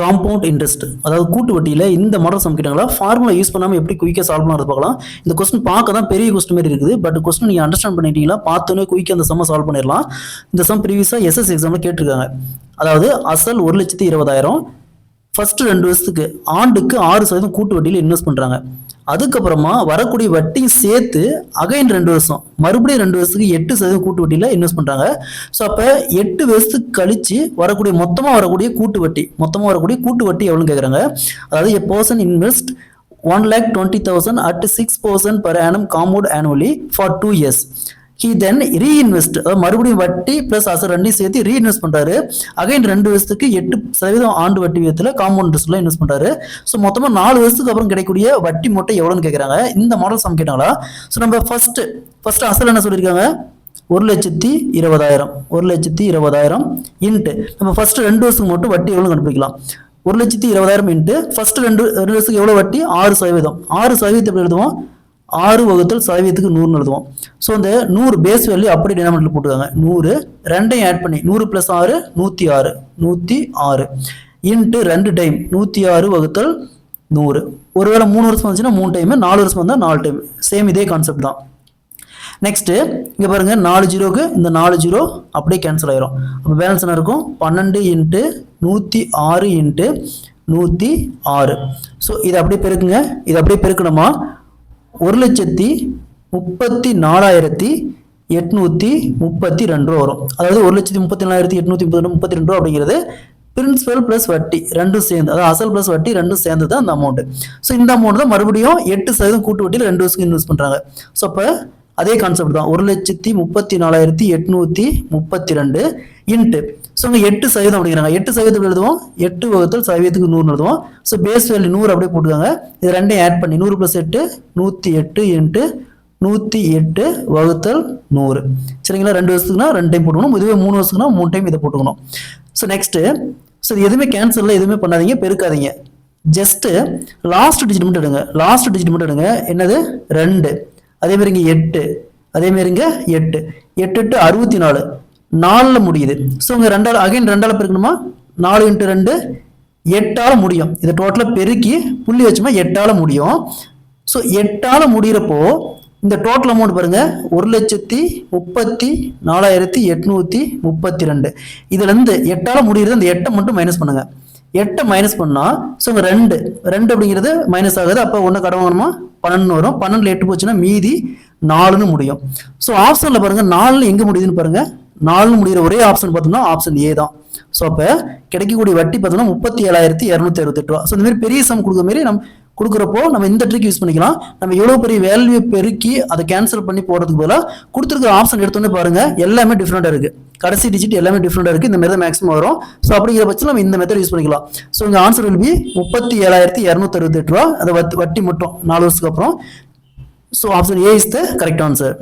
Compound interest, அதாவது கூட்டு வட்டியில் இந்த மாடல் சம் கேட்டாங்களா ஃபார்முலா யூஸ் பண்ணாமல் எப்படி குயிக்காக சால்வ் பண்ணுறது பார்க்கலாம். இந்த கொஸ்டின் பார்க்க தான் பெரிய கொஸ்டின் மாதிரி இருக்குது, பட் கொஸ்டின் நீங்கள் அண்டர்ஸ்டாண்ட் பண்ணிட்டீங்களா பார்த்தோன்னே குயிக்காக அந்த சம்மை சால்வ் பண்ணிடலாம். இந்த சம் ப்ரீவியஸாக எஸ்எஸ் எக்ஸாமில் கேட்டிருக்காங்க. அதாவது அசல் 1,20,000 ஃபர்ஸ்ட் 2 வருஷத்துக்கு ஆண்டுக்கு 6% கூட்டு வட்டியில் இன்வெஸ்ட் பண்ணுறாங்க. அதுக்கப்புறமா வரக்கூடிய வட்டி சேர்த்து அகைன் 2 வருஷம் மறுபடியும் 2 வருஷத்துக்கு 8% கூட்டு வட்டியில் இன்வெஸ்ட் பண்ணுறாங்க. ஸோ அப்போ 8 வருஷத்துக்கு கழிச்சு மொத்தமாக வரக்கூடிய கூட்டு வட்டி எவ்வளோன்னு கேட்குறாங்க. அதாவது a person invest 1,20,000 at 6% per annum compound annually for 2 years. He then reinvest, மறுபடியும் வட்டி பிளஸ் அசல் ரெண்டையும் சேர்த்து ரீஇன்வெஸ்ட் பண்றாரு. அகைன் 2 வருஷத்துக்கு 8% ஆண்டு வட்டி விதத்தில் காம்பவுண்ட் இன்ட்ரெஸ்ட்ல இன்வெஸ்ட் பண்றாரு. ஸோ மொத்தமாக 4 வருஷத்துக்கு அப்புறம் கிடைக்கக்கூடிய வட்டி மூட்டை எவ்வளோன்னு கேட்குறாங்க. இந்த மாடல் சம் கேட்டாங்களா. ஸோ நம்ம ஃபர்ஸ்ட் அசல் என்ன சொல்லியிருக்காங்க, 1,20,000 இன்ட்டு நம்ம ஃபர்ஸ்ட் 2 வருஷத்துக்கு மட்டும் வட்டி எவ்வளோ கண்டுபிடிக்கலாம். 1,20,000 இன்ட்டு ஃபர்ஸ்ட் 2 வருஷத்துக்கு எவ்வளோ வட்டி 6%. 6% எப்படி எழுதுவோம், 6 வகுத்தல் சதவீதத்துக்கு 100 எழுதுவோம். ஸோ இந்த 100 பேஸ் வேல்யூ அப்படி டினாமினேட்டர் போட்டுக்காங்க. 100 ரெண்டையும் ஆட் பண்ணி 100 + 6 106 இன்ட்டு 2 டைம் 106 வகுத்தல் 100. ஒருவேளை 3 வருஷம் வந்துச்சுன்னா 3 டைம், 4 வருஷம் வந்தால் 4 டைம். சேம் இதே கான்செப்ட் தான். நெக்ஸ்ட் இங்கே பாருங்க 4 ஜீரோக்கு இந்த 4 ஜீரோ அப்படியே கேன்சல் ஆயிரும். அப்போ பேலன்ஸ் என்ன இருக்கும், 12 இன்ட்டு 106 இன்ட்டு 106. ஸோ இதை அப்படியே பெருக்குங்க. இதை அப்படியே பெருக்கணுமா 1,34,832 வரும். அதாவது 1,34,832 அப்படிங்கிறது பிரின்சிபல் பிளஸ் வட்டி ரெண்டும் சேர்ந்து, அதாவது அசல் பிளஸ் வட்டி ரெண்டும் சேர்ந்து தான் அந்த அமௌண்ட். ஸோ இந்த அமௌண்ட் தான் மறுபடியும் 8% கூட்டு வட்டியில் 2 வருஷத்துக்கு இன்வெஸ்ட் பண்ணுறாங்க. ஸோ அப்போ அதே கான்செப்ட் தான் 1,34,832 இன்ட்டு ஸோ இங்கே 8% அப்படிங்கிறாங்க. 8% எழுதுவோம், 8 வகுத்தல் சதவீதத்துக்கு 100 எழுதுவோம். ஸோ பேஸ் வேல்யூ 100 அப்படியே போட்டுக்காங்க. இது ரெண்டையும் ஆட் பண்ணி 100 + 8 108 இன்ட்டு 108 வகுத்தல் 100. சரிங்களா, 2 வருஷத்துக்குனா 2 டைம் போட்டுக்கணும். இதுவே 3 வருஷத்துக்குனா 3 டைம் இதை போட்டுக்கணும். ஸோ நெக்ஸ்ட்டு இது எதுவுமே கேன்சலில் எதுவுமே பண்ணாதீங்க, பெருக்காதீங்க. ஜஸ்ட்டு லாஸ்ட் டிஜிட் மட்டும் எடுங்க. என்னது 2, அதேமாதிரி இங்கே 8, அதேமாரி இங்கே 8 8 64 4 முடியுது. ஸோ இங்கே 2 பெருக்கணுமா, 4 × 2 8 முடியும். இதை டோட்டலாக பெருக்கி புள்ளி வச்சுமா 8 முடியும். ஸோ 8 முடிகிறப்போ இந்த டோட்டல் அமௌண்ட் பாருங்க 1,34,832. இதுலேருந்து 8 முடிகிறது, அந்த 8 மட்டும் மைனஸ் பண்ணுங்க. 8 மைனஸ் பண்ணால் ஸோ இங்கே 2 அப்படிங்கிறது மைனஸ் ஆகுது. அப்போ ஒன்று கடன் வாங்கணுமா 12 வரும். 12 8 போச்சுன்னா மீதி 4ன்னு முடியும். ஸோ ஆப்ஷனில் பாருங்க 4 எங்கே முடியுதுன்னு பாருங்க. 4 முடிகிற ஒரே ஆப்ஷன் பார்த்தோம்னா ஆப்ஷன் ஏ தான். ஸோ அப்போ கிடைக்கக்கூடிய வட்டி பார்த்தோம்னா 37,268 ரூபா. ஸோ இந்த மாதிரி பெரிய சம் கொடுக்குற மாதிரி கொடுக்குறப்போ நம்ம இந்த ட்ரிக் யூஸ் பண்ணிக்கலாம். நம்ம எவ்வளோ பெரிய வேல்யூ பெருக்கி அதை கேன்சல் பண்ணி போகிறதுக்கு பதிலாக கொடுத்துருக்க ஆப்ஷன் எடுத்தோன்னே பாருங்க எல்லாமே டிஃப்ரெண்டாக இருக்குது. கடைசி டிஜிட் எல்லாமே டிஃப்ரெண்டாக இருக்குது. இந்த மாதிரி தான் மேக்ஸிமம் வரும். ஸோ அப்படிங்கிற பட்சத்தில் நம்ம இந்த மெத்தட் யூஸ் பண்ணிக்கலாம். ஸோ இங்கே ஆன்சர் வில் பி 37,268 ரூபா. அதை வட்டி மட்டும் 4 வருஷத்துக்கு அப்புறம். So option A is the correct answer.